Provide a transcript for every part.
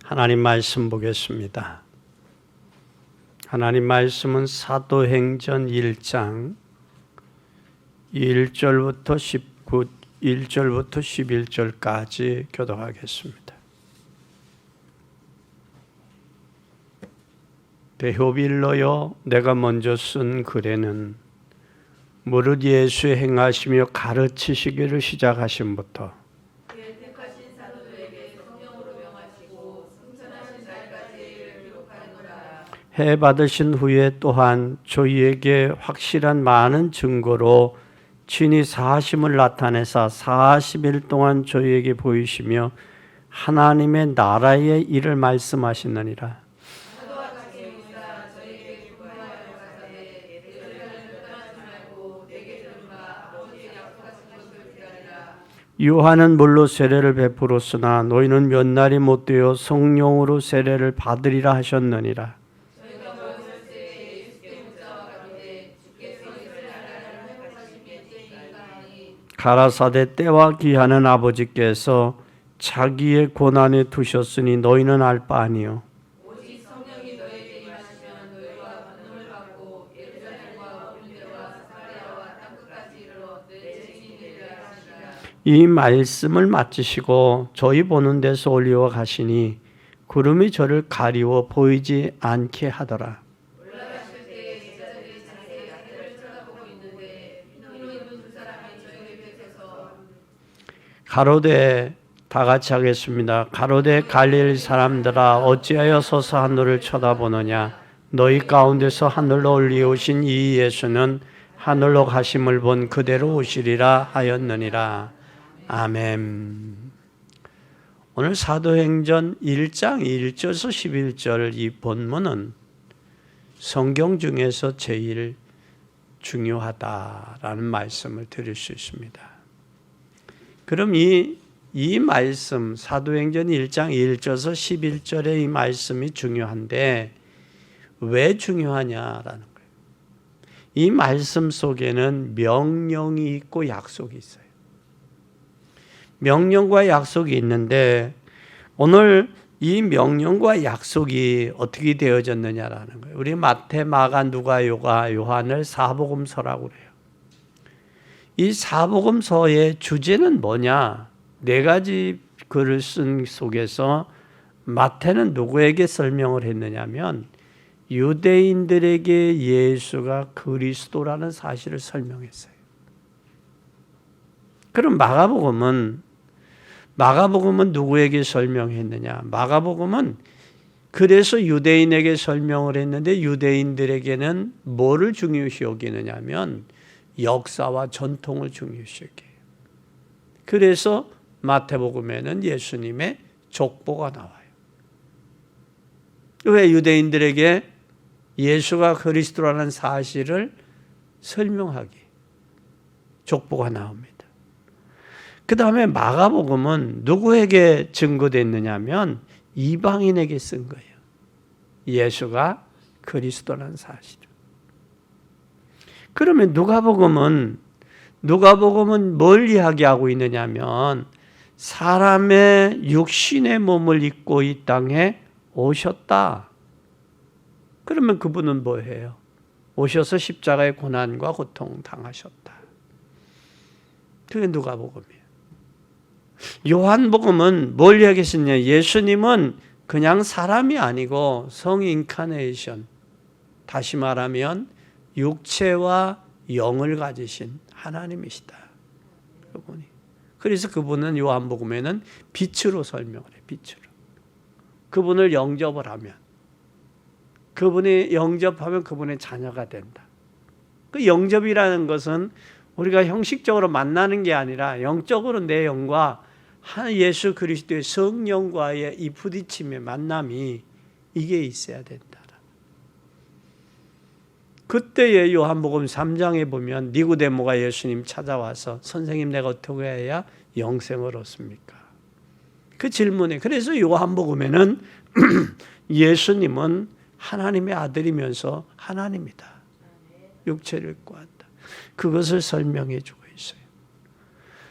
하나님 말씀 보겠습니다. 하나님 말씀은 사도행전 1장 1절부터 11절까지 교독하겠습니다. 데오빌로여, 내가 먼저 쓴 글에는 무릇 예수의 행하시며 가르치시기를 시작하심부터 택하신 사도들에게 성령으로 명하시고 승천하신 날까지 일을 기록하노라. 해 받으신 후에 또한 저희에게 확실한 많은 증거로 친히 사하심을 나타내사 40일 동안 저희에게 보이시며 하나님의 나라의 일을 말씀하시느니라. 사도와 같이 용사 저희에게 중보하여 가사대 예루살렘을 떠나지 말고 내게 들은 바 아버지의 약속하신 것을 기다리라. 요한은 물로 세례를 베풀었으나 너희는 몇 날이 못 되어 성령으로 세례를 받으리라 하셨느니라. 저희가 모였을 때 예수께 묻자와 가로되 주께서 이스라엘 나라를 회복하시면 때인가 하니 가라사대 때와 기한은 아버지께서 자기의 고난에 두셨으니 너희는 알 바 아니요. 오직 성령이 너희에게 임하시면 너희가 권능을 받고 예루살렘과 온 유대와 사마리아와 땅끝까지 이르러 내 증인이 되리라 하시니라. 이 말씀을 마치시고 저희 보는 데서 올리워 가시니 구름이 저를 가리워 보이지 않게 하더라. 올라가실 때 제자들이 자세히 하늘을 쳐다보고 있는데 흰옷 입은 두 사람이 저에게 뵙혀서 가로되, 다 같이 하겠습니다. 가로되 갈릴리 사람들아, 어찌하여 서서 하늘을 쳐다보느냐? 너희 가운데서 하늘로 올리우신 이 예수는 하늘로 가심을 본 그대로 오시리라 하였느니라. 아멘. 오늘 사도행전 1장 1절에서 11절 이 본문은 성경 중에서 제일 중요하다라는 말씀을 드릴 수 있습니다. 그럼 이 말씀, 사도행전 1장 1절에서 11절의 이 말씀이 중요한데 왜 중요하냐라는 거예요. 이 말씀 속에는 명령이 있고 약속이 있어요. 명령과 약속이 있는데 오늘 이 명령과 약속이 어떻게 되어졌느냐라는 거예요. 우리 마태, 마가, 누가, 요한을 사복음서라고 그래요. 이 사복음서의 주제는 뭐냐? 네 가지 글을 쓴 속에서 마태는 누구에게 설명을 했느냐면 유대인들에게 예수가 그리스도라는 사실을 설명했어요. 그럼 마가복음은 누구에게 설명했느냐? 마가복음은 그래서 유대인에게 설명을 했는데 유대인들에게는 뭐를 중요시 여기느냐면 역사와 전통을 중요시 여겨요. 그래서 마태복음에는 예수님의 족보가 나와요. 왜 유대인들에게 예수가 그리스도라는 사실을 설명하기 족보가 나옵니다. 그 다음에 마가복음은 누구에게 증거됐느냐면 이방인에게 쓴 거예요. 예수가 그리스도라는 사실을. 그러면 누가복음은 뭘 이야기하고 있느냐면 사람의 육신의 몸을 입고 이 땅에 오셨다. 그러면 그분은 뭐예요? 오셔서 십자가의 고난과 고통 당하셨다. 그게 누가복음이에요. 요한복음은 뭘 이야기했느냐? 예수님은 그냥 사람이 아니고 성인카네이션, 다시 말하면 육체와 영을 가지신 하나님이시다. 그분이. 그래서 그분은 요한복음에는 빛으로 설명을 해요. 빛으로. 그분을 영접을 하면, 그분이 영접하면 그분의 자녀가 된다. 그 영접이라는 것은 우리가 형식적으로 만나는 게 아니라 영적으로 내 영과 예수 그리스도의 성령과의 이 부딪힘의 만남이 이게 있어야 된다. 그때의 요한복음 3장에 보면 니고데모가 예수님 찾아와서 선생님 내가 어떻게 해야 영생을 얻습니까? 그 질문에 그래서 요한복음에는 예수님은 하나님의 아들이면서 하나님이다. 육체를 입고 왔다. 그것을 설명해 주고 있어요.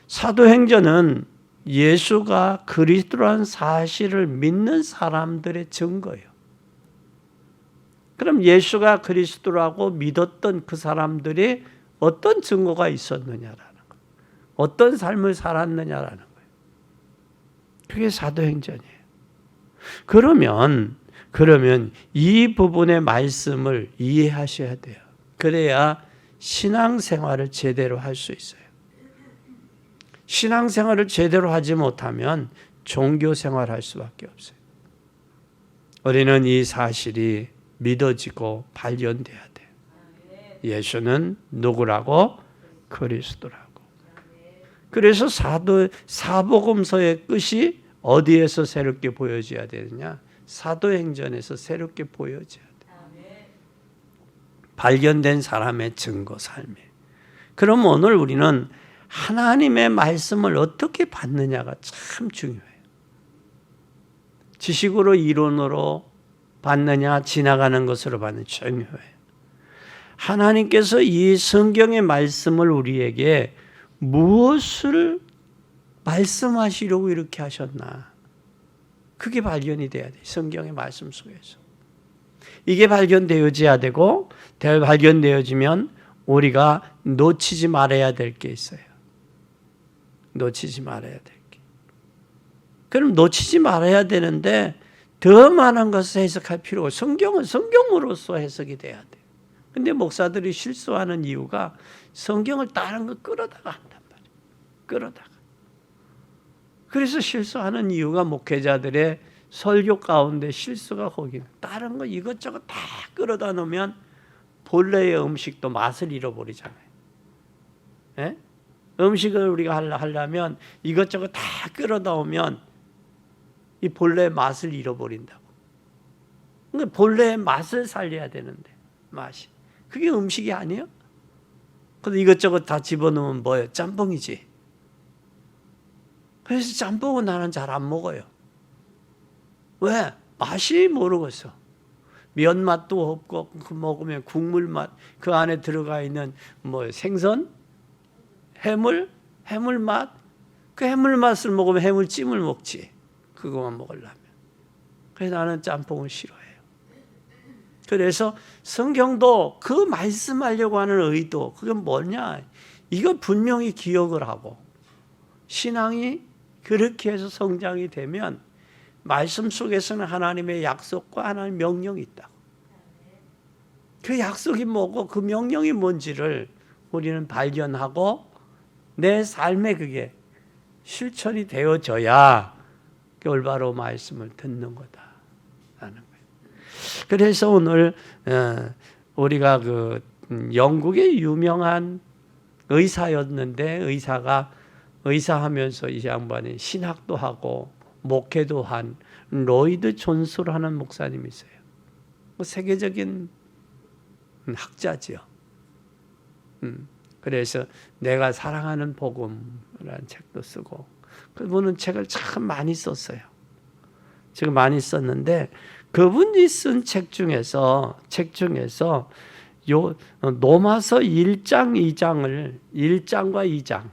사도행전은 예수가 그리스도라는 사실을 믿는 사람들의 증거예요. 그럼 예수가 그리스도라고 믿었던 그 사람들이 어떤 증거가 있었느냐라는 거예요. 어떤 삶을 살았느냐라는 거예요. 그게 사도행전이에요. 그러면 이 부분의 말씀을 이해하셔야 돼요. 그래야 신앙생활을 제대로 할 수 있어요. 신앙생활을 제대로 하지 못하면 종교생활할 수밖에 없어요. 우리는 이 사실이 믿어지고 발견돼야 돼요. 예수는 누구라고? 그리스도라고. 그래서 사복음서의 끝이 어디에서 새롭게 보여져야 되느냐? 사도행전에서 새롭게 보여져야 돼요. 발견된 사람의 증거 삶이. 그럼 오늘 우리는 하나님의 말씀을 어떻게 받느냐가 참 중요해요. 지식으로 이론으로 받느냐 지나가는 것으로 받느냐 중요해요. 하나님께서 이 성경의 말씀을 우리에게 무엇을 말씀하시려고 이렇게 하셨나? 그게 발견이 돼야 돼요. 성경의 말씀 속에서. 이게 발견되어져야 되고 발견되어지면 우리가 놓치지 말아야 될 게 있어요. 놓치지 말아야 될 게. 그럼 놓치지 말아야 되는데 더 많은 것을 해석할 필요가 없어요. 성경은 성경으로서 해석이 돼야 돼요. 근데 목사들이 실수하는 이유가 성경을 다른 거 끌어다가 한단 말이에요. 끌어다가. 그래서 실수하는 이유가 목회자들의 설교 가운데 실수가 거기는 다른 거 이것저것 다 끌어다 놓으면 본래의 음식도 맛을 잃어버리잖아요. 예? 음식을 우리가 하려면 이것저것 다 끌어다 오면 이 본래의 맛을 잃어버린다고. 그러니까 본래의 맛을 살려야 되는데 맛이. 그게 음식이 아니에요? 근데 이것저것 다 집어넣으면 뭐예요? 짬뽕이지. 그래서 짬뽕은 나는 잘 안 먹어요. 왜? 맛이 모르겠어. 면 맛도 없고 그 먹으면 국물 맛, 그 안에 들어가 있는 뭐 생선, 해물 맛. 그 해물 맛을 먹으면 해물찜을 먹지. 그거만 먹으려면. 그래서 나는 짬뽕을 싫어해요. 그래서 성경도 그 말씀하려고 하는 의도, 그게 뭐냐? 이거 분명히 기억을 하고 신앙이 그렇게 해서 성장이 되면 말씀 속에서는 하나님의 약속과 하나님의 명령이 있다고. 그 약속이 뭐고 그 명령이 뭔지를 우리는 발견하고 내 삶에 그게 실천이 되어져야 올바로 말씀을 듣는 거다라는 거예요. 그래서 오늘 우리가 그 영국의 유명한 의사였는데 의사하면서 이 양반이 신학도 하고 목회도 한 로이드 존스라는 목사님이 있어요. 세계적인 학자지요. 그래서 내가 사랑하는 복음이라는 책도 쓰고 그분은 책을 참 많이 썼어요. 지금 많이 썼는데 그분이 쓴 책 중에서 요 로마서 1장 2장을 1장과 2장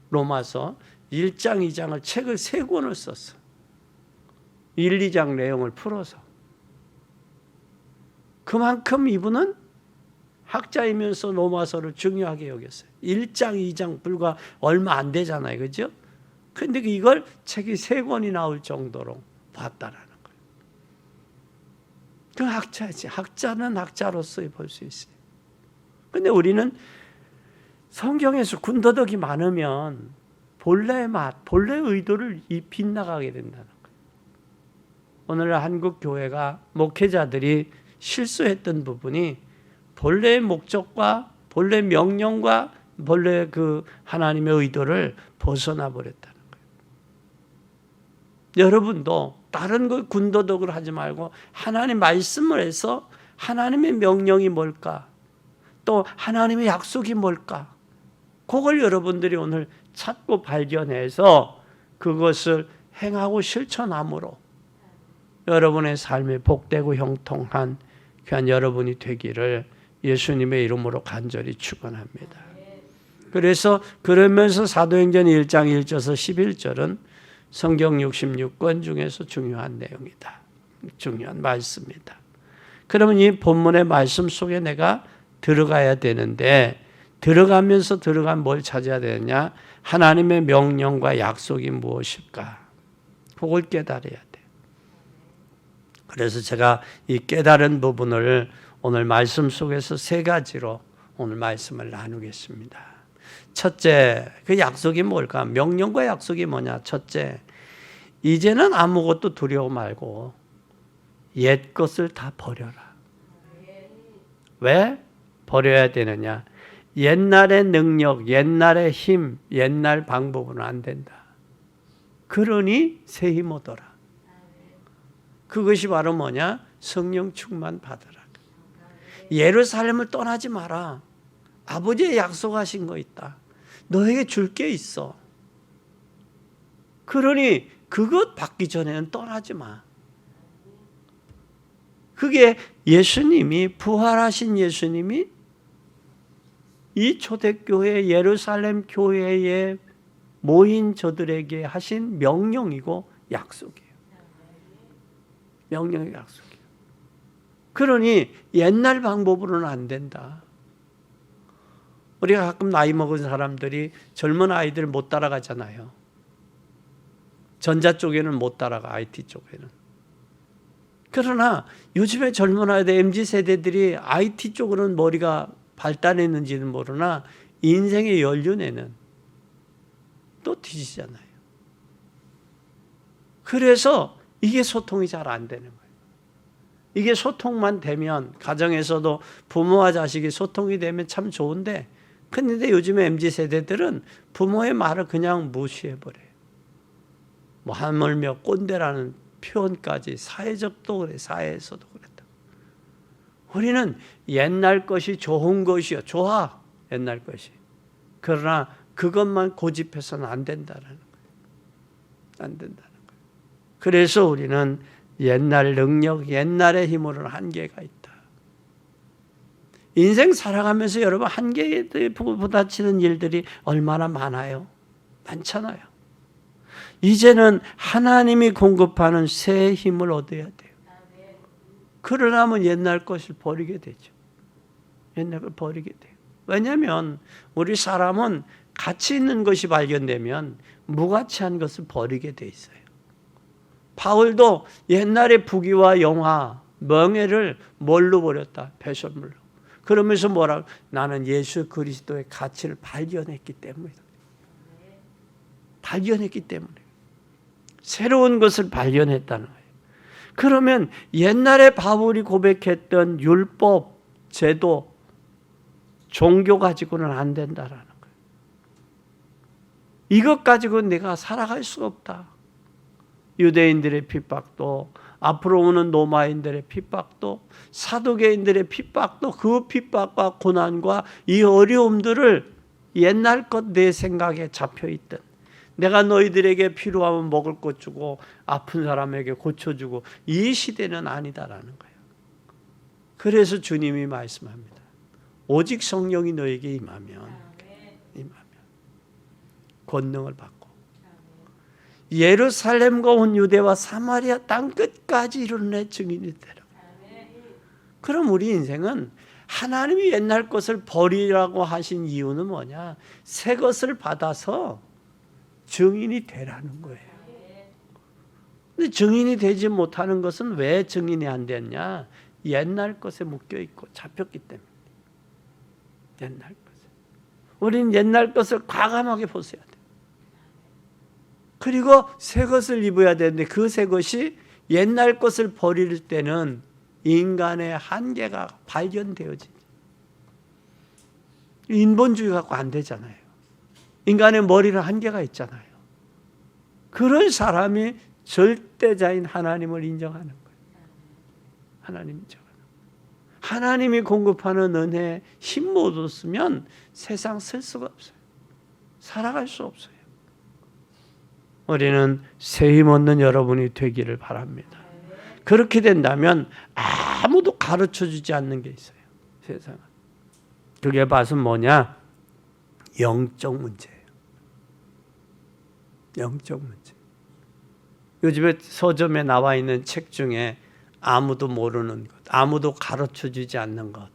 로마서 1장 2장을 책을 3권을 썼어. 1, 2장 내용을 풀어서. 그만큼 이분은 학자이면서 로마서를 중요하게 여겼어요. 1장, 2장 불과 얼마 안 되잖아요. 그죠? 근데 이걸 책이 3권이 나올 정도로 봤다라는 거예요. 그 학자지. 학자는 학자로서 볼 수 있어요. 근데 우리는 성경에서 군더더기 많으면 본래의 맛, 본래의 의도를 빗나가게 된다는 거예요. 오늘 한국 교회가 목회자들이 실수했던 부분이 본래의 목적과 본래 명령과 본래 그 하나님의 의도를 벗어나 버렸다는 거예요. 여러분도 다른 걸 군더더기로 하지 말고 하나님 말씀을 해서 하나님의 명령이 뭘까? 또 하나님의 약속이 뭘까? 그걸 여러분들이 오늘 찾고 발견해서 그것을 행하고 실천함으로 여러분의 삶이 복되고 형통한 귀한 여러분이 되기를 예수님의 이름으로 간절히 축원합니다. 그래서 그러면서 사도행전 1장 1절에서 11절은 성경 66권 중에서 중요한 내용이다. 중요한 말씀이다. 그러면 이 본문의 말씀 속에 내가 들어가야 되는데 들어가면서 뭘 찾아야 되느냐? 하나님의 명령과 약속이 무엇일까? 그걸 깨달아야 돼. 그래서 제가 이 깨달은 부분을 오늘 말씀 속에서 세 가지로 오늘 말씀을 나누겠습니다. 첫째, 그 약속이 뭘까? 명령과 약속이 뭐냐? 첫째, 이제는 아무것도 두려워 말고 옛 것을 다 버려라. 왜 버려야 되느냐? 옛날의 능력, 옛날의 힘, 옛날 방법은 안 된다. 그러니 새 힘 얻어라. 그것이 바로 뭐냐? 성령 충만 받으라. 예루살렘을 떠나지 마라. 아버지의 약속하신 거 있다. 너에게 줄 게 있어. 그러니 그것 받기 전에는 떠나지 마. 그게 예수님이, 부활하신 예수님이 이 초대교회 예루살렘 교회에 모인 저들에게 하신 명령이고 약속이에요. 명령의 약속이에요. 그러니 옛날 방법으로는 안 된다. 우리가 가끔 나이 먹은 사람들이 젊은 아이들 못 따라가잖아요. 전자 쪽에는 못 따라가, IT 쪽에는. 그러나 요즘에 젊은 아이들, MZ세대들이 IT 쪽으로는 머리가 발달했는지는 모르나 인생의 연륜에는 또 뒤지잖아요. 그래서 이게 소통이 잘 안 되는 거예요. 이게 소통만 되면 가정에서도 부모와 자식이 소통이 되면 참 좋은데 근데 요즘에 MZ세대들은 부모의 말을 그냥 무시해버려요. 뭐 하물며 꼰대라는 표현까지 사회적도 그래, 사회에서도 그랬다. 우리는 옛날 것이 좋은 것이요. 좋아. 옛날 것이. 그러나 그것만 고집해서는 안 된다는 거예요. 안 된다는 거예요. 그래서 우리는 옛날 능력, 옛날의 힘으로는 한계가 있다. 인생 살아가면서 여러분 한계에 부딪히는 일들이 얼마나 많아요? 많잖아요. 이제는 하나님이 공급하는 새 힘을 얻어야 돼요. 그러려면 옛날 것을 버리게 되죠. 옛날 걸 버리게 돼요. 왜냐하면 우리 사람은 가치 있는 것이 발견되면 무가치한 것을 버리게 돼 있어요. 바울도 옛날의 부귀와 영화, 명예를 뭘로 버렸다? 배설물로. 그러면서 뭐라고? 나는 예수 그리스도의 가치를 발견했기 때문이다. 발견했기 때문에. 새로운 것을 발견했다는 거예요. 그러면 옛날에 바울이 고백했던 율법, 제도, 종교 가지고는 안 된다라는 거예요. 이것 가지고는 내가 살아갈 수가 없다. 유대인들의 핍박도, 앞으로 오는 로마인들의 핍박도, 사두개인들의 핍박도, 그 핍박과 고난과 이 어려움들을 옛날 것 내 생각에 잡혀있던, 내가 너희들에게 필요하면 먹을 것 주고 아픈 사람에게 고쳐주고 이 시대는 아니다라는 거예요. 그래서 주님이 말씀합니다. 오직 성령이 너에게 임하면 권능을 받고 예루살렘과 온 유대와 사마리아 땅 끝까지 이루는 내 증인이 되라. 그럼 우리 인생은 하나님이 옛날 것을 버리라고 하신 이유는 뭐냐? 새 것을 받아서 증인이 되라는 거예요. 근데 증인이 되지 못하는 것은 왜 증인이 안 됐냐? 옛날 것에 묶여 있고 잡혔기 때문에. 옛날 것에. 우리는 옛날 것을 과감하게 벗어야 돼. 그리고 새 것을 입어야 되는데 그 새 것이 옛날 것을 버릴 때는 인간의 한계가 발견되어지죠. 인본주의 갖고 안 되잖아요. 인간의 머리는 한계가 있잖아요. 그런 사람이 절대자인 하나님을 인정하는 거예요. 하나님 인정하는 거예요. 하나님이 공급하는 은혜에 힘 못 얻었으면 세상 쓸 수가 없어요. 살아갈 수 없어요. 우리는 새 힘 얻는 여러분이 되기를 바랍니다. 그렇게 된다면 아무도 가르쳐주지 않는 게 있어요. 세상은. 그게 봐서 뭐냐? 영적 문제예요. 영적 문제. 요즘에 서점에 나와 있는 책 중에 아무도 모르는 것, 아무도 가르쳐주지 않는 것,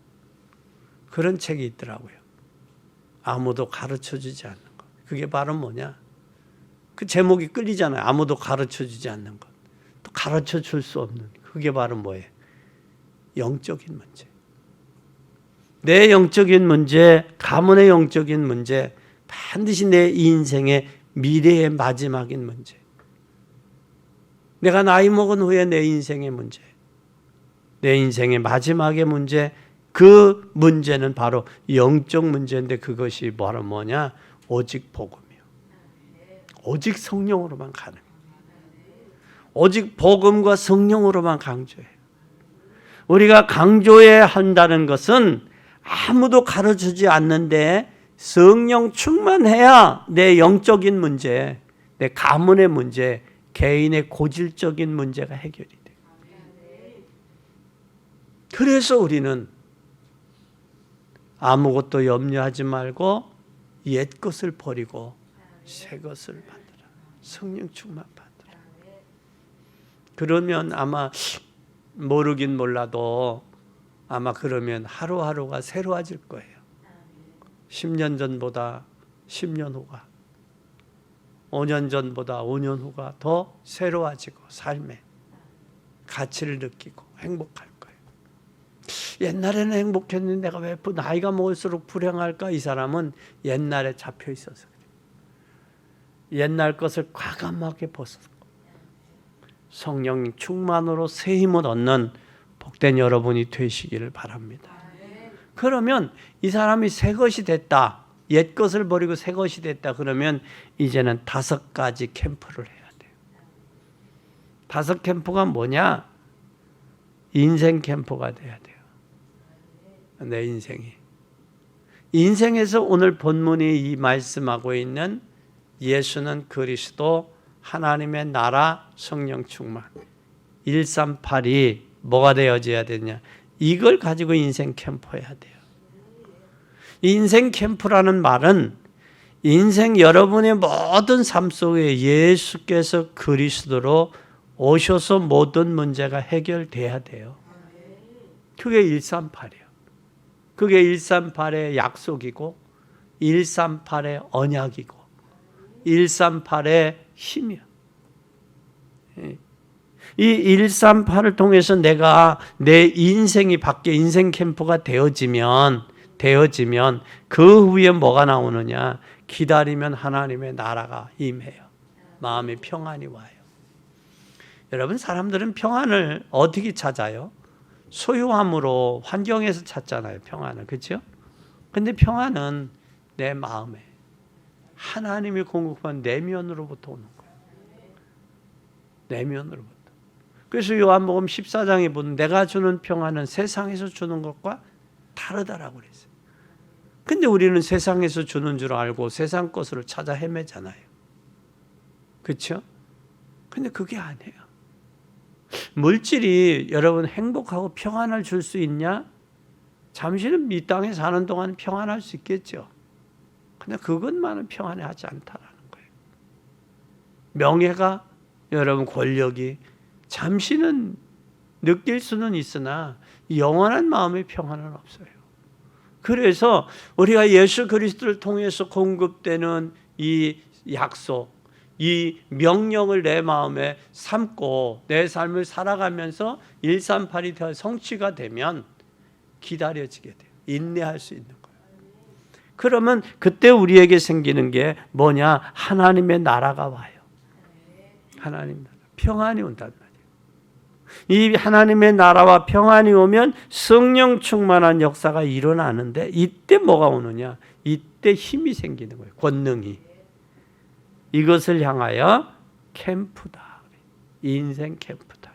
그런 책이 있더라고요. 아무도 가르쳐주지 않는 것. 그게 바로 뭐냐? 그 제목이 끌리잖아요. 아무도 가르쳐주지 않는 것. 또 가르쳐줄 수 없는. 그게 바로 뭐예요? 영적인 문제. 내 영적인 문제, 가문의 영적인 문제, 반드시 내 인생의 미래의 마지막인 문제. 내가 나이 먹은 후에 내 인생의 문제. 내 인생의 마지막의 문제, 그 문제는 바로 영적 문제인데 그것이 바로 뭐냐? 오직 복음이요. 오직 성령으로만 가능해요. 오직 복음과 성령으로만 강조해요. 우리가 강조해야 한다는 것은 아무도 가르쳐주지 않는데 성령 충만해야 내 영적인 문제, 내 가문의 문제, 개인의 고질적인 문제가 해결이 돼요. 그래서 우리는 아무것도 염려하지 말고 옛 것을 버리고 새 것을 만들어. 성령 충만 받으라. 그러면 아마 모르긴 몰라도 아마 그러면 하루하루가 새로워질 거예요. 10년 전보다 10년 후가, 5년 전보다 5년 후가 더 새로워지고 삶의 가치를 느끼고 행복할 거예요. 옛날에는 행복했는데 내가 왜 나이가 먹을수록 불행할까? 이 사람은 옛날에 잡혀 있어서 그래요. 옛날 것을 과감하게 벗었고 성령 충만으로 새 힘을 얻는 복된 여러분이 되시기를 바랍니다. 그러면 이 사람이 새 것이 됐다. 옛 것을 버리고 새 것이 됐다. 그러면 이제는 5가지 캠프를 해야 돼요. 5 캠프가 뭐냐? 인생 캠프가 돼야 돼요. 내 인생이. 인생에서 오늘 본문이 이 말씀하고 있는 예수는 그리스도, 하나님의 나라, 성령 충만. 138이 뭐가 되어져야 되냐? 이걸 가지고 인생 캠프 해야 돼요. 인생 캠프라는 말은 인생 여러분의 모든 삶 속에 예수께서 그리스도로 오셔서 모든 문제가 해결돼야 돼요. 그게 138이에요. 그게 138의 약속이고 138의 언약이고 138의 힘이야. 이 138을 통해서 내가 내 인생이 밖에 인생 캠프가 되어지면 그 후에 뭐가 나오느냐? 기다리면 하나님의 나라가 임해요. 마음의 평안이 와요. 여러분, 사람들은 평안을 어떻게 찾아요? 소유함으로 환경에서 찾잖아요. 평안을. 그렇죠? 근데 평안은 내 마음에 하나님이 공급한 내면으로부터 오는 거예요. 내면으로부터. 그래서 요한복음 14장에 보면 내가 주는 평안은 세상에서 주는 것과 다르다라고 그랬어요. 근데 우리는 세상에서 주는 줄 알고 세상 것으로 찾아 헤매잖아요. 그렇죠? 근데 그게 아니에요. 물질이 여러분 행복하고 평안을 줄 수 있냐? 잠시는 이 땅에 사는 동안 평안할 수 있겠죠. 근데 그것만은 평안하지 않다라는 거예요. 명예가, 여러분 권력이 잠시는 느낄 수는 있으나 영원한 마음의 평안은 없어요. 그래서 우리가 예수 그리스도를 통해서 공급되는 이 약속, 이 명령을 내 마음에 삼고 내 삶을 살아가면서 138이 되어 성취가 되면 기다려지게 돼요. 인내할 수 있는 거예요. 그러면 그때 우리에게 생기는 게 뭐냐? 하나님의 나라가 와요. 하나님 나라. 평안이 온단 말이에요. 이 하나님의 나라와 평안이 오면 성령 충만한 역사가 일어나는데 이때 뭐가 오느냐? 이때 힘이 생기는 거예요. 권능이. 이것을 향하여 캠프다. 인생 캠프다.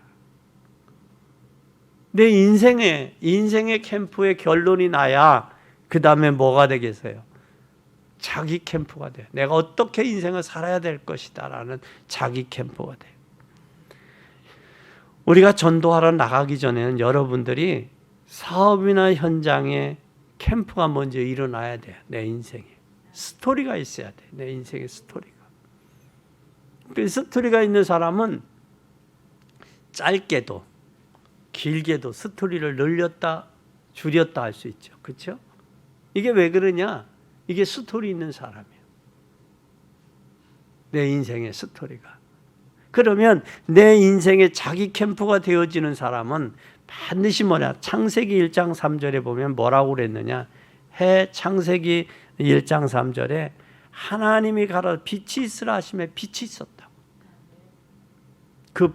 내 인생의 캠프의 결론이 나야 그 다음에 뭐가 되겠어요? 자기 캠프가 돼요. 내가 어떻게 인생을 살아야 될 것이다 라는 자기 캠프가 돼요. 우리가 전도하러 나가기 전에는 여러분들이 사업이나 현장에 캠프가 먼저 일어나야 돼요. 내 인생에. 스토리가 있어야 돼. 내 인생의 스토리가. 그 스토리가 있는 사람은 짧게도 길게도 스토리를 늘렸다 줄였다 할 수 있죠. 그렇죠? 이게 왜 그러냐? 이게 스토리 있는 사람이에요. 내 인생의 스토리가. 그러면 내 인생의 자기 캠프가 되어지는 사람은 반드시 뭐냐? 창세기 1장 3절에 보면 뭐라고 그랬느냐? 창세기 1장 3절에 하나님이 가라 빛이 있으라 하심에 빛이 있었다. 그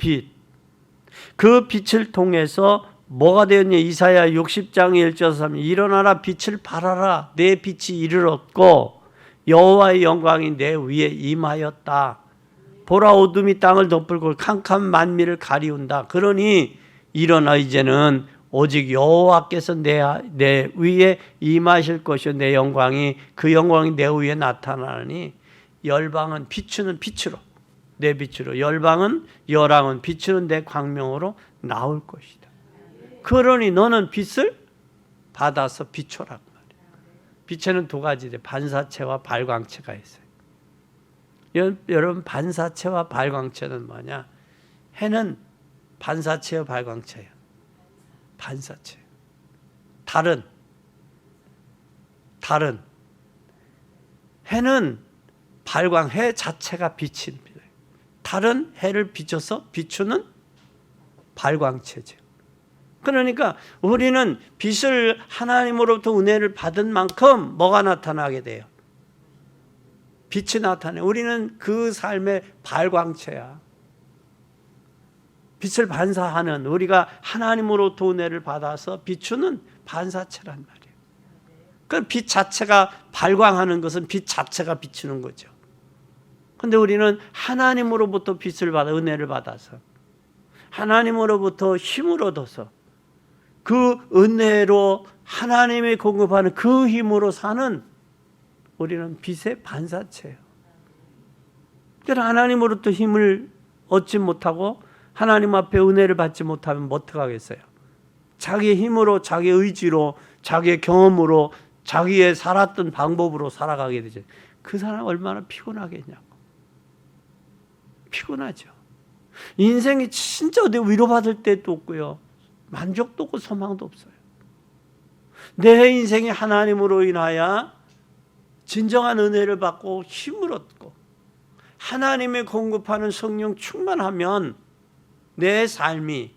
빛을 통해서 뭐가 되었냐? 이사야 60장 1절 3 일어나라 빛을 발하라 내 빛이 이르렀고 여호와의 영광이 내 위에 임하였다. 보라 어둠이 땅을 덮을고 캄캄 만미를 가리운다. 그러니 일어나 이제는 오직 여호와께서 내 위에 임하실 것이요 내 영광이 그 영광이 내 위에 나타나니 열방은 비추는 빛으로 내 빛으로 열방은 열왕은 비추는 내 광명으로 나올 것이다. 그러니 너는 빛을 받아서 비춰라. 빛에는 두 가지 돼. 반사체와 발광체가 있어요. 여러분 반사체와 발광체는 뭐냐? 해는 반사체와 발광체예요. 반사체. 달은 해는 해 자체가 빛입니다. 달은 해를 비춰서 비추는 발광체죠. 그러니까 우리는 빛을 하나님으로부터 은혜를 받은 만큼 뭐가 나타나게 돼요? 빛이 나타나요. 우리는 그 삶의 발광체야. 빛을 반사하는 우리가 하나님으로부터 은혜를 받아서 비추는 반사체란 말이에요. 그 빛 자체가 발광하는 것은 빛 자체가 비추는 거죠. 그런데 우리는 하나님으로부터 빛을 받아 은혜를 받아서 하나님으로부터 힘을 얻어서 그 은혜로 하나님이 공급하는 그 힘으로 사는 우리는 빛의 반사체예요. 그러나 하나님으로부터 힘을 얻지 못하고 하나님 앞에 은혜를 받지 못하면 어떻게 하겠어요? 자기의 힘으로, 자기의 의지로, 자기의 경험으로, 자기의 살았던 방법으로 살아가게 되죠. 그 사람 얼마나 피곤하겠냐고. 피곤하죠. 인생이 진짜 어디 위로받을 때도 없고요. 만족도 없고 소망도 없어요. 내 인생이 하나님으로 인하여 진정한 은혜를 받고 힘을 얻고 하나님의 공급하는 성령 충만하면 내 삶이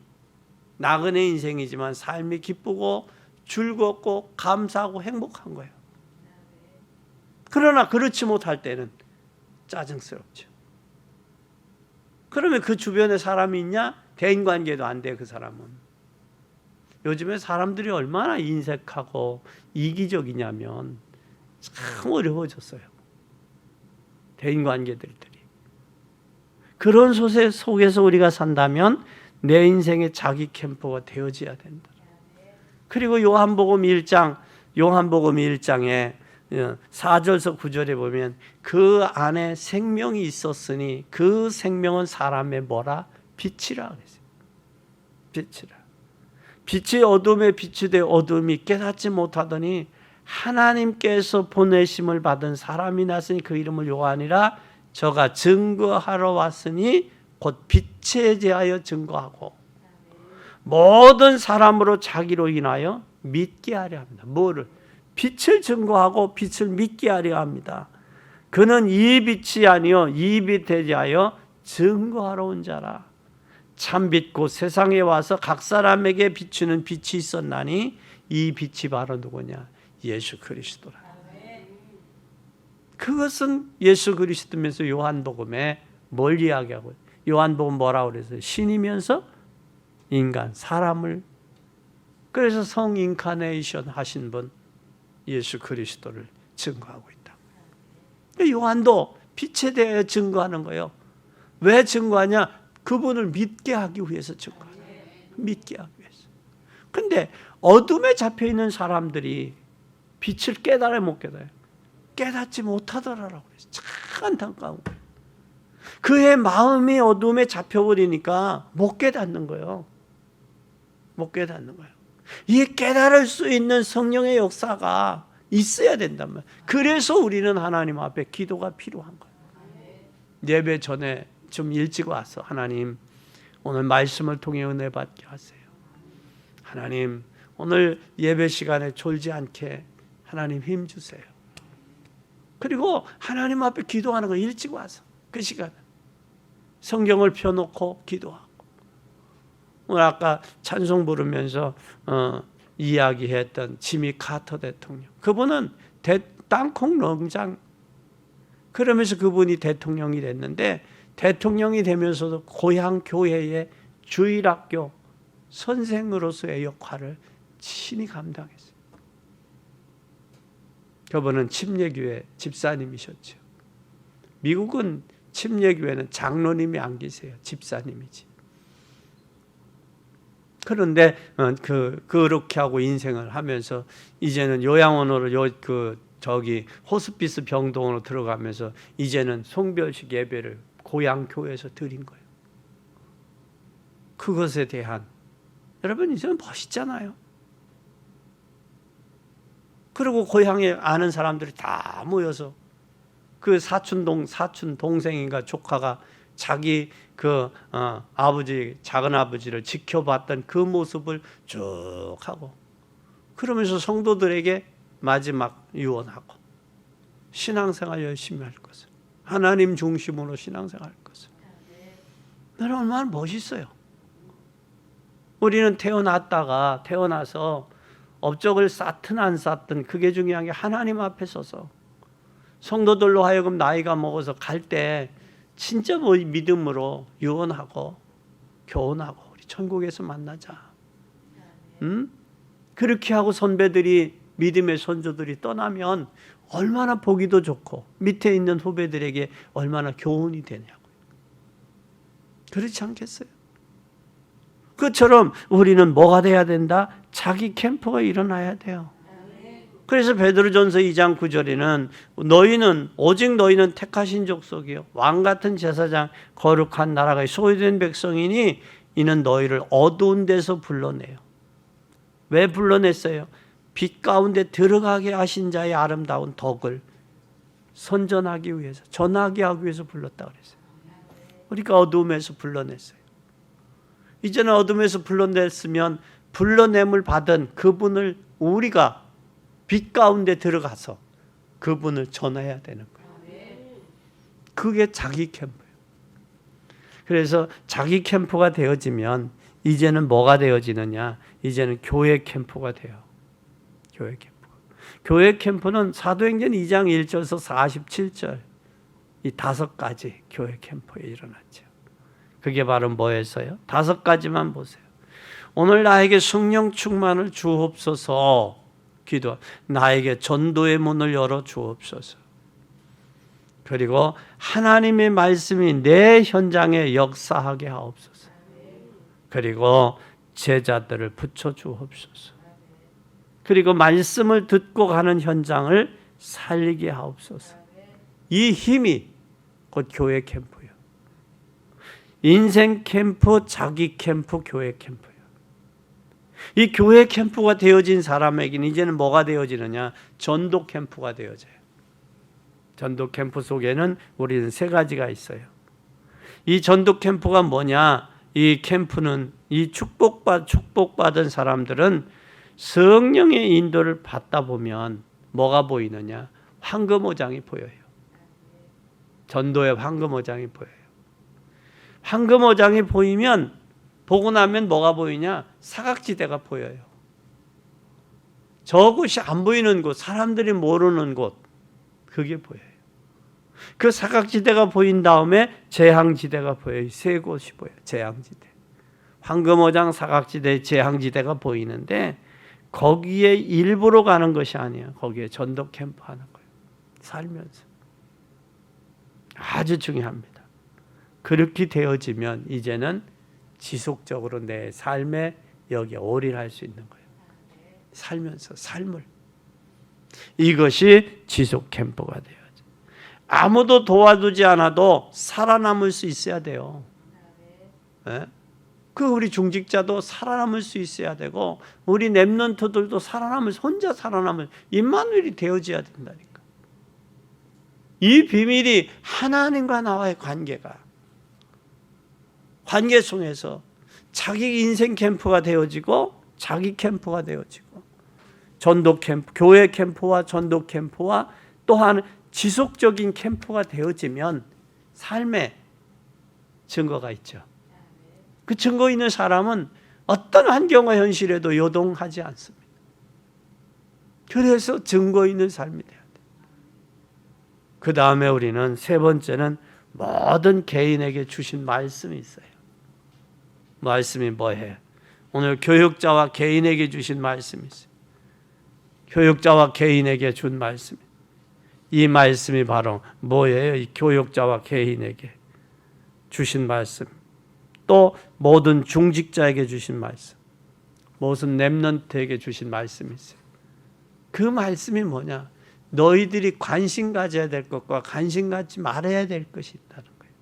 나그네 인생이지만 삶이 기쁘고 즐겁고 감사하고 행복한 거예요. 그러나 그렇지 못할 때는 짜증스럽죠. 그러면 그 주변에 사람이 있냐? 대인관계도 안 돼, 그 사람은. 요즘에 사람들이 얼마나 인색하고 이기적이냐면 참 어려워졌어요. 대인관계들이. 그런 소세 속에서 우리가 산다면 내 인생의 자기 캠프가 되어져야 된다. 그리고 요한복음 1장에 4절에서 9절에 보면 그 안에 생명이 있었으니 그 생명은 사람의 뭐라? 빛이라 그랬어요. 빛이라. 빛이 어둠에 비추되 어둠이 깨닫지 못하더니 하나님께서 보내심을 받은 사람이 났으니 그 이름을 요한이라. 저가 증거하러 왔으니 곧 빛에 대하여 증거하고 모든 사람으로 자기로 인하여 믿게 하려 합니다. 뭐를? 빛을 증거하고 빛을 믿게 하려 합니다. 그는 이 빛이 아니요 이 빛에 대하여 증거하러 온 자라. 참빛 곧 세상에 와서 각 사람에게 비추는 빛이 있었나니 이 빛이 바로 누구냐? 예수 그리스도라. 그것은 예수 그리스도면서 요한복음에 뭘 이야기하고 요한복음 뭐라고 그랬어요? 신이면서 인간, 사람을. 그래서 성인카네이션 하신 분 예수 그리스도를 증거하고 있다. 요한도 빛에 대해 증거하는 거예요. 왜 증거하냐? 그분을 믿게 하기 위해서 증거하는 거예요. 믿게 하기 위해서. 근데 어둠에 잡혀있는 사람들이 빛을 깨달아 못 깨달아요. 깨닫지 못하더라라고 그랬어요. 참 안타까운 거예요. 그의 마음이 어둠에 잡혀버리니까 못 깨닫는 거예요. 못 깨닫는 거예요. 이 깨달을 수 있는 성령의 역사가 있어야 된단 말이에요. 그래서 우리는 하나님 앞에 기도가 필요한 거예요. 예배 전에 좀 일찍 와서 하나님 오늘 말씀을 통해 은혜 받게 하세요. 하나님 오늘 예배 시간에 졸지 않게 하나님 힘 주세요. 그리고 하나님 앞에 기도하는 거 일찍 와서 그 시간에 성경을 펴놓고 기도하고, 오늘 아까 찬송 부르면서 이야기했던 지미 카터 대통령, 그분은 땅콩 농장, 그러면서 그분이 대통령이 됐는데 대통령이 되면서도 고향 교회의 주일학교 선생으로서의 역할을 친히 감당했어요. 그분은 침례교회 집사님이셨죠. 미국은 침례교회는 장로님이 안 계세요. 집사님이지. 그런데 그렇게 하고 인생을 하면서 이제는 요양원으로 호스피스 병동으로 들어가면서 이제는 송별식 예배를 고향 교회에서 드린 거예요. 그것에 대한, 여러분 이제는 멋있잖아요. 그리고 고향에 아는 사람들이 다 모여서 그 사촌 동생인가 조카가 자기 아버지, 작은 아버지를 지켜봤던 그 모습을 쭉 하고, 그러면서 성도들에게 마지막 유언하고, 신앙생활 열심히 할 것을, 하나님 중심으로 신앙생활 할 것을. 여러분 얼마나 멋있어요. 우리는 태어나서 업적을 쌓든 안 쌓든 그게 중요한 게 하나님 앞에 서서 성도들로 하여금 나이가 먹어서 갈 때 진짜 믿음으로 유언하고 교훈하고 우리 천국에서 만나자. 그렇게 하고 선배들이, 믿음의 선조들이 떠나면 얼마나 보기도 좋고 밑에 있는 후배들에게 얼마나 교훈이 되냐고요. 그렇지 않겠어요? 그처럼 우리는 뭐가 돼야 된다? 자기 캠프가 일어나야 돼요. 그래서 베드로전서 2장 9절에는 오직 너희는 택하신 족속이요 왕 같은 제사장 거룩한 나라가 소유된 백성이니 이는 너희를 어두운 데서 불러내요. 왜 불러냈어요? 빛 가운데 들어가게 하신 자의 아름다운 덕을 선전하기 위해서, 전하게 하기 위해서 불렀다 그랬어요. 우리가 어두움에서 불러냈어요. 이제는 어둠에서 불러냈으면 불러냄을 받은 그분을 우리가 빛 가운데 들어가서 그분을 전해야 되는 거예요. 그게 자기 캠프예요. 그래서 자기 캠프가 되어지면 이제는 뭐가 되어지느냐? 이제는 교회 캠프가 돼요. 교회 캠프. 교회 캠프는 사도행전 2장 1절에서 47절 이 5가지 교회 캠프에 일어났죠. 그게 바로 뭐였어요? 5가지만 보세요. 오늘 나에게 성령 충만을 주옵소서. 기도. 나에게 전도의 문을 열어 주옵소서. 그리고 하나님의 말씀이 내 현장에 역사하게 하옵소서. 그리고 제자들을 붙여 주옵소서. 그리고 말씀을 듣고 가는 현장을 살리게 하옵소서. 이 힘이 곧 교회 캠프예요. 인생 캠프, 자기 캠프, 교회 캠프예요. 이 교회 캠프가 되어진 사람에게는 이제는 뭐가 되어지느냐? 전도 캠프가 되어져요. 전도 캠프 속에는 우리는 3가지가 있어요. 이 전도 캠프가 뭐냐? 이 캠프는 이 축복받은 사람들은 성령의 인도를 받다 보면 뭐가 보이느냐? 황금오장이 보여요. 전도의 황금오장이 보여요. 황금오장이 보이면, 보고 나면 뭐가 보이냐? 사각지대가 보여요. 저곳이 안 보이는 곳, 사람들이 모르는 곳, 그게 보여요. 그 사각지대가 보인 다음에 재앙지대가 보여요. 3곳이 보여요. 재앙지대. 황금오장, 사각지대, 재앙지대가 보이는데 거기에 일부러 가는 것이 아니에요. 거기에 전도 캠프 하는 거예요. 살면서. 아주 중요합니다. 그렇게 되어지면 이제는 지속적으로 내 삶에 여기에 올인할 수 있는 거예요. 살면서 삶을. 이것이 지속 캠프가 돼야죠. 아무도 도와주지 않아도 살아남을 수 있어야 돼요. 네? 우리 중직자도 살아남을 수 있어야 되고 우리 렘넌트들도 혼자 살아남을 임마누엘이 되어져야 된다니까. 이 비밀이 하나님과 나와의 관계 속에서 자기 인생 캠프가 되어지고 자기 캠프가 되어지고 전도 캠프, 교회 캠프와 전도 캠프와 또한 지속적인 캠프가 되어지면 삶의 증거가 있죠. 그 증거 있는 사람은 어떤 환경과 현실에도 요동하지 않습니다. 그래서 증거 있는 삶이 돼야 돼요. 그 다음에 우리는 세 번째는 모든 개인에게 주신 말씀이 있어요. 말씀이 뭐예요? 오늘 교육자와 개인에게 주신 말씀이 있어요. 교육자와 개인에게 준 말씀. 이 말씀이 바로 뭐예요? 이 교육자와 개인에게 주신 말씀. 또 모든 중직자에게 주신 말씀. 모든 렘넌트에게 주신 말씀이 있어요. 그 말씀이 뭐냐? 너희들이 관심 가져야 될 것과 관심 갖지 말아야 될 것이 있다는 거예요.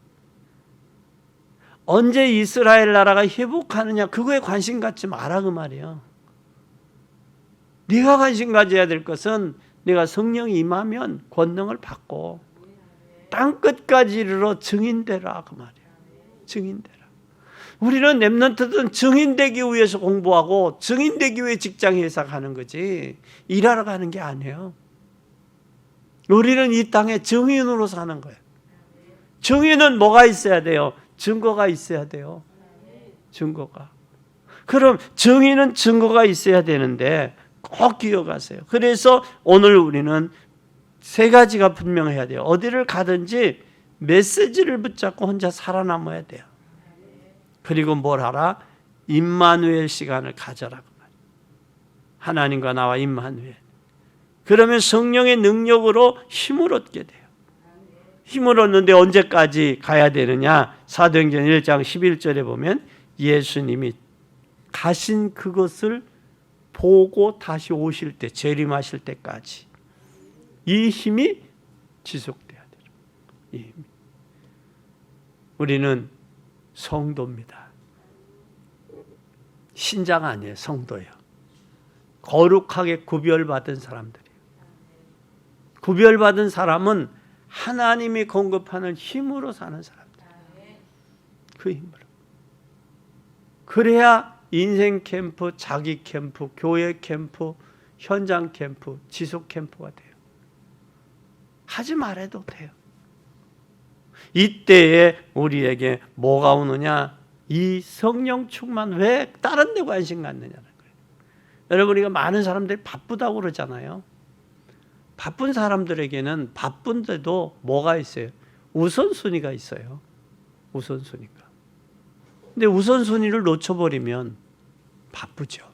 언제 이스라엘 나라가 회복하느냐, 그거에 관심 갖지 마라 그 말이에요. 네가 관심 가져야 될 것은 내가 성령이 임하면 권능을 받고 땅 끝까지 이르러 증인되라 그 말이에요. 증인되라. 우리는 렘넌트들은 증인되기 위해서 공부하고 증인되기 위해 직장 회사 가는 거지 일하러 가는 게 아니에요. 우리는 이 땅에 증인으로 사는 거예요. 증인은 뭐가 있어야 돼요? 증거가 있어야 돼요. 증거가. 그럼 증인은 증거가 있어야 되는데 꼭 기억하세요. 그래서 오늘 우리는 세 가지가 분명해야 돼요. 어디를 가든지 메시지를 붙잡고 혼자 살아남아야 돼요. 그리고 뭘 하라? 임마누엘 시간을 가져라. 하나님과 나와 임마누엘. 그러면 성령의 능력으로 힘을 얻게 돼요. 힘을 얻는데 언제까지 가야 되느냐? 사도행전 1장 11절에 보면 예수님이 가신 그것을 보고 다시 오실 때, 재림하실 때까지 이 힘이 지속돼야 돼요. 이 힘이. 우리는 성도입니다. 신자가 아니에요. 성도예요. 거룩하게 구별받은 사람들이에요. 구별받은 사람은 하나님이 공급하는 힘으로 사는 사람들. 그 힘으로. 그래야 인생 캠프, 자기 캠프, 교회 캠프, 현장 캠프, 지속 캠프가 돼요. 하지 말아도 돼요. 이때에 우리에게 뭐가 오느냐? 이 성령 충만. 왜 다른 데 관심 갖느냐는 거예요. 여러분, 우리가 많은 사람들이 바쁘다고 그러잖아요. 바쁜 사람들에게는 바쁜데도 뭐가 있어요? 우선순위가 있어요. 우선순위가. 근데 우선순위를 놓쳐버리면 바쁘죠.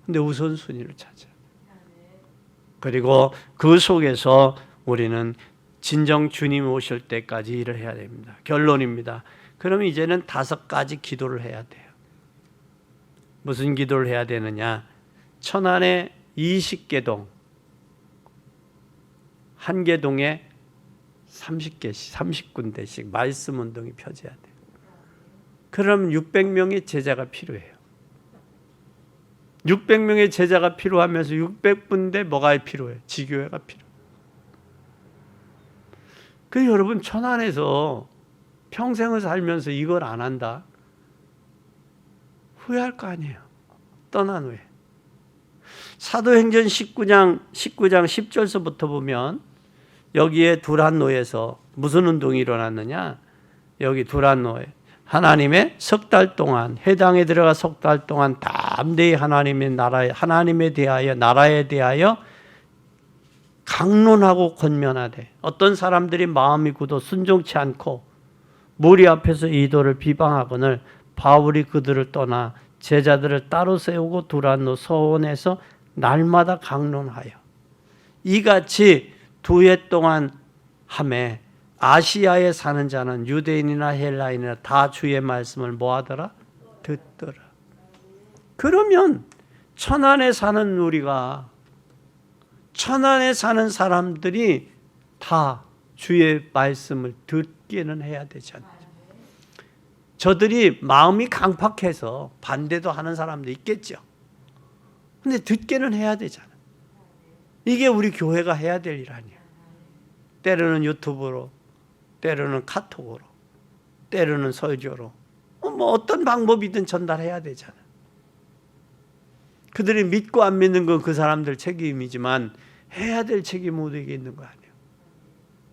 근데 우선순위를 찾아요. 그리고 그 속에서 우리는 진정 주님 오실 때까지 일을 해야 됩니다. 결론입니다. 그럼 이제는 5가지 기도를 해야 돼요. 무슨 기도를 해야 되느냐? 천안에 20개동, 한 개동에 30개씩, 30군데씩 말씀 운동이 펴져야 돼요. 그럼 600명의 제자가 필요해요. 600명의 제자가 필요하면서 600군데 뭐가 필요해요? 지교회가 필요해요. 그 여러분, 천안에서 평생을 살면서 이걸 안 한다? 후회할 거 아니에요. 떠난 후에. 사도행전 19장 10절서부터 보면 여기에 두란노에서 무슨 운동이 일어났느냐? 여기 두란노에 하나님의 석 달 동안, 해당에 들어가 석 달 동안 담대히 하나님에 대하여, 나라에 대하여 강론하고 권면하되, 어떤 사람들이 마음이 굳어 순종치 않고 무리 앞에서 이도를 비방하거늘 바울이 그들을 떠나 제자들을 따로 세우고 두란노 서원에서 날마다 강론하여 이같이 2해 동안 하매 아시아에 사는 자는 유대인이나 헬라인이나 다 주의 말씀을 뭐하더라? 듣더라. 그러면 천안에 사는 우리가, 천안에 사는 사람들이 다 주의 말씀을 듣기는 해야 되지 않나요? 저들이 마음이 강팍해서 반대도 하는 사람도 있겠죠. 근데 듣게는 해야 되잖아. 이게 우리 교회가 해야 될 일 아니야. 때로는 유튜브로, 때로는 카톡으로, 때로는 설교로, 뭐 어떤 방법이든 전달해야 되잖아. 그들이 믿고 안 믿는 건 그 사람들 책임이지만 해야 될 책임이 우리에게 있는 거 아니에요.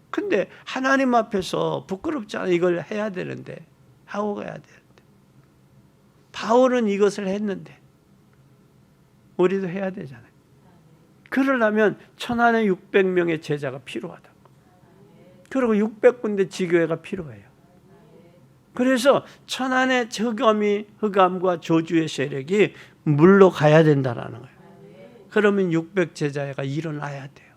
근데 하나님 앞에서 부끄럽지 않아 이걸 해야 되는데, 하고 가야 되는데, 바울은 이것을 했는데 우리도 해야 되잖아요. 그러려면 천안에 600명의 제자가 필요하다. 그리고 600군데 지교회가 필요해요. 그래서 천안의 흑암이 흑암과 조주의 세력이 물러가야 된다라는 거예요. 그러면 600 제자가 일어나야 돼요.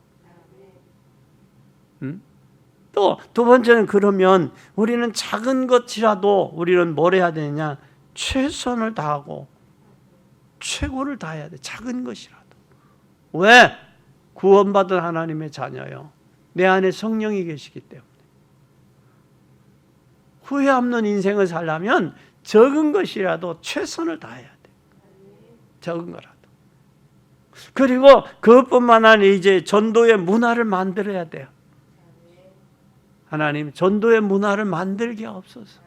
또 두 번째는 그러면 우리는 작은 것이라도 우리는 뭘 해야 되느냐? 최선을 다하고 최고를 다해야 돼. 작은 것이라도. 왜? 구원받은 하나님의 자녀요. 내 안에 성령이 계시기 때문에. 후회 없는 인생을 살려면 적은 것이라도 최선을 다해야 돼. 적은 거라도. 그리고 그것뿐만 아니라 이제 전도의 문화를 만들어야 돼요. 하나님 전도의 문화를 만들게 하옵소서.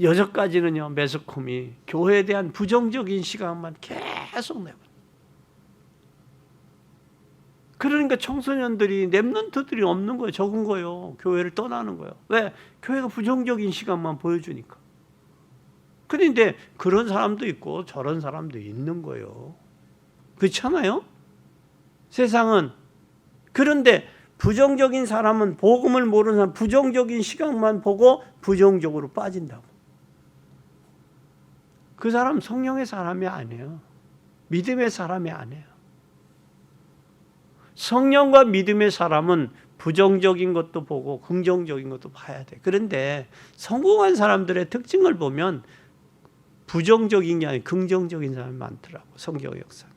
여전까지는요, 매스컴이 교회에 대한 부정적인 시각만 계속 내고. 그러니까 청소년들이 랩런트들이 없는 거예요. 적은 거예요. 교회를 떠나는 거예요. 왜? 교회가 부정적인 시각만 보여주니까. 그런데 그런 사람도 있고 저런 사람도 있는 거예요. 그렇잖아요? 세상은. 그런데 부정적인 사람은, 복음을 모르는 사람, 부정적인 시각만 보고 부정적으로 빠진다고. 그 사람 성령의 사람이 아니에요. 믿음의 사람이 아니에요. 성령과 믿음의 사람은 부정적인 것도 보고 긍정적인 것도 봐야 돼. 그런데 성공한 사람들의 특징을 보면 부정적인 게 아니라 긍정적인 사람이 많더라고, 성경 역사는.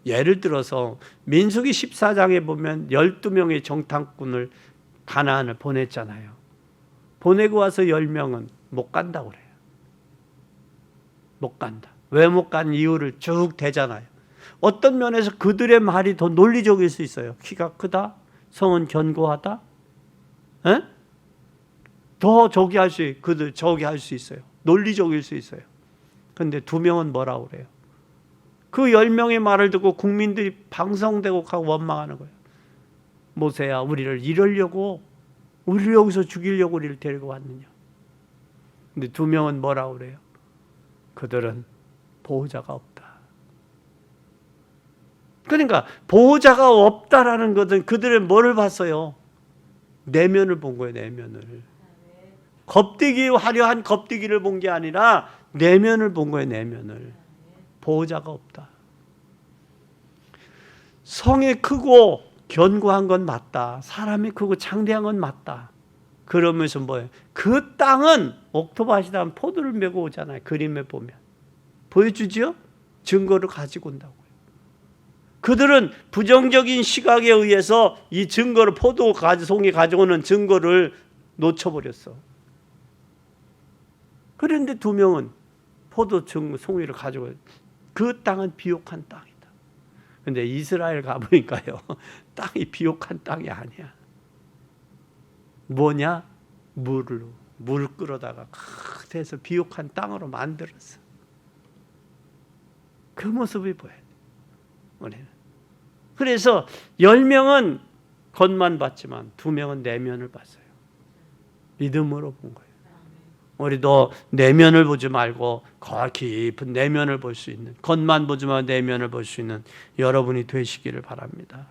예를 들어서 민수기 14장에 보면 12명의 정탐꾼을 가나안을 보냈잖아요. 보내고 와서 10명은 못 간다고 그래요. 못 간다. 왜 못 간 이유를 쭉 대잖아요. 어떤 면에서 그들의 말이 더 논리적일 수 있어요. 키가 크다, 성은 견고하다, 에? 더 저기 할 수, 그들 저기 할 수 있어요. 논리적일 수 있어요. 근데 2명은 뭐라고 그래요? 그 10명의 말을 듣고 국민들이 방성되고 하고 원망하는 거예요. 모세야, 우리를 이러려고, 우리를 여기서 죽이려고 우리를 데리고 왔느냐. 근데 2명은 뭐라고 그래요? 그들은 보호자가 없다. 그러니까 보호자가 없다라는 것은 그들은 뭐를 봤어요? 내면을 본 거예요. 내면을. 겁대기, 화려한 겁대기를 본 게 아니라 내면을 본 거예요. 내면을. 보호자가 없다. 성이 크고 견고한 건 맞다. 사람이 크고 창대한 건 맞다. 그러면서 뭐예요? 그 땅은 옥토밭이다 포도를 메고 오잖아요. 그림에 보면. 보여주죠? 증거를 가지고 온다고요. 그들은 부정적인 시각에 의해서 이 증거를, 포도 송이 가져오는 증거를 놓쳐버렸어. 그런데 2명은 포도 송이를 가지고, 그 땅은 비옥한 땅이다. 근데 이스라엘 가보니까요, 땅이 비옥한 땅이 아니야. 뭐냐? 물 끌어다가 크 해서 비옥한 땅으로 만들었어. 그 모습이 보여야 돼, 우리는. 그래서 10명은 겉만 봤지만 2명은 내면을 봤어요. 믿음으로 본 거예요. 우리도 내면을 보지 말고 깊은 내면을 볼 수 있는, 겉만 보지 말고 내면을 볼 수 있는 여러분이 되시기를 바랍니다.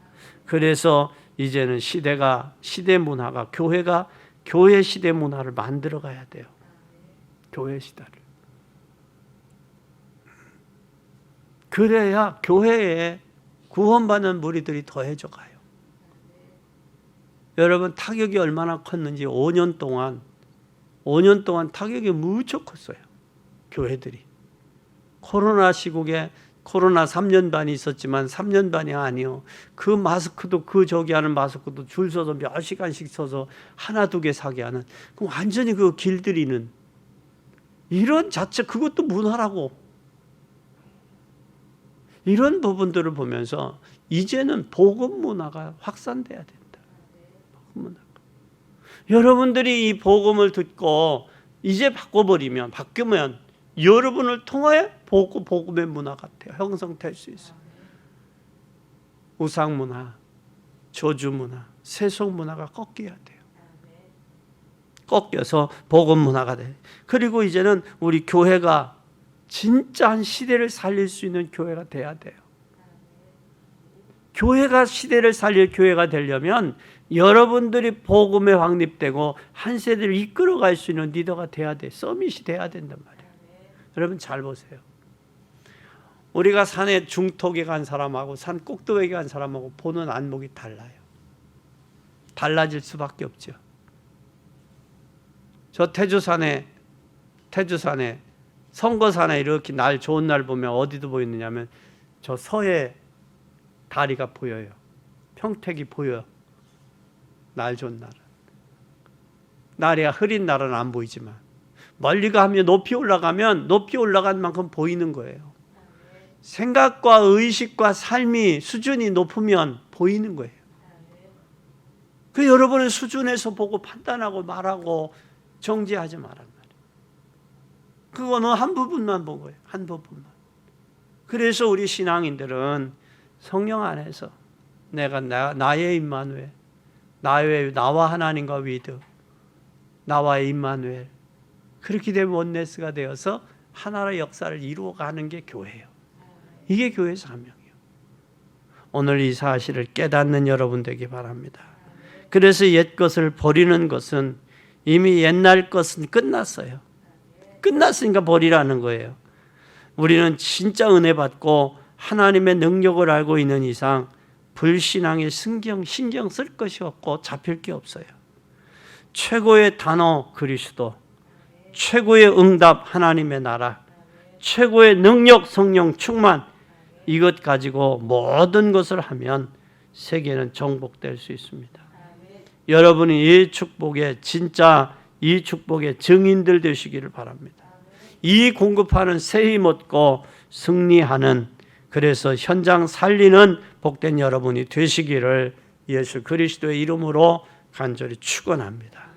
그래서 이제는 시대 문화가, 교회가 교회 시대 문화를 만들어 가야 돼요. 교회 시대를. 그래야 교회에 구원받는 무리들이 더해져 가요. 여러분, 타격이 얼마나 컸는지 5년 동안 타격이 무척 컸어요. 교회들이. 코로나 시국에 코로나 3년 반이 있었지만 3년 반이 아니요. 그 마스크도 그 저기 하는 마스크도 줄 서서 몇 시간씩 서서 하나 두 개 사게 하는, 그럼 완전히 그 길들이는 이런 자체, 그것도 문화라고. 이런 부분들을 보면서 이제는 복음 문화가 확산돼야 된다. 복음 문화가. 여러분들이 이 복음을 듣고 이제 바뀌면 여러분을 통하여 복음의 문화가 형성될 수 있어요. 우상 문화, 저주 문화, 세속 문화가 꺾여야 돼요. 꺾여서 복음 문화가 돼. 그리고 이제는 우리 교회가 진짜 한 시대를 살릴 수 있는 교회가 돼야 돼요. 교회가 시대를 살릴 교회가 되려면 여러분들이 복음에 확립되고 한 세대를 이끌어갈 수 있는 리더가 돼야 돼. 서밋이 돼야 된단 말이에요. 여러분 잘 보세요. 우리가 산에 중턱에 간 사람하고 산 꼭대기에 간 사람하고 보는 안목이 달라요. 달라질 수밖에 없죠. 저 태주산에 성거산에 이렇게 날 좋은 날 보면 어디도 보이느냐면 저 서해 다리가 보여요. 평택이 보여요. 날 좋은 날은. 날이 흐린 날은 안 보이지만 멀리 가면 높이 올라간 만큼 보이는 거예요. 생각과 의식과 삶이 수준이 높으면 보이는 거예요. 그 여러분은 수준에서 보고 판단하고 말하고 정지하지 말란 말이에요. 그거는 한 부분만 본 거예요. 한 부분만. 그래서 우리 신앙인들은 성령 안에서 내가 나의 임마누엘, 나와 하나님과 위드, 나와의 임마누엘, 그렇게 되면 원네스가 되어서 하나의 역사를 이루어가는 게 교회예요. 이게 교회의 사명이에요. 오늘 이 사실을 깨닫는 여러분 되기 바랍니다. 그래서 옛 것을 버리는 것은 이미 옛날 것은 끝났어요. 끝났으니까 버리라는 거예요. 우리는 진짜 은혜 받고 하나님의 능력을 알고 있는 이상 불신앙에 신경 쓸 것이 없고 잡힐 게 없어요. 최고의 단어 그리스도, 최고의 응답 하나님의 나라, 최고의 능력 성령 충만, 이것 가지고 모든 것을 하면 세계는 정복될 수 있습니다. 여러분이 이 축복의 증인들 되시기를 바랍니다. 이 공급하는 새 힘 얻고 승리하는, 그래서 현장 살리는 복된 여러분이 되시기를 예수 그리스도의 이름으로 간절히 축원합니다.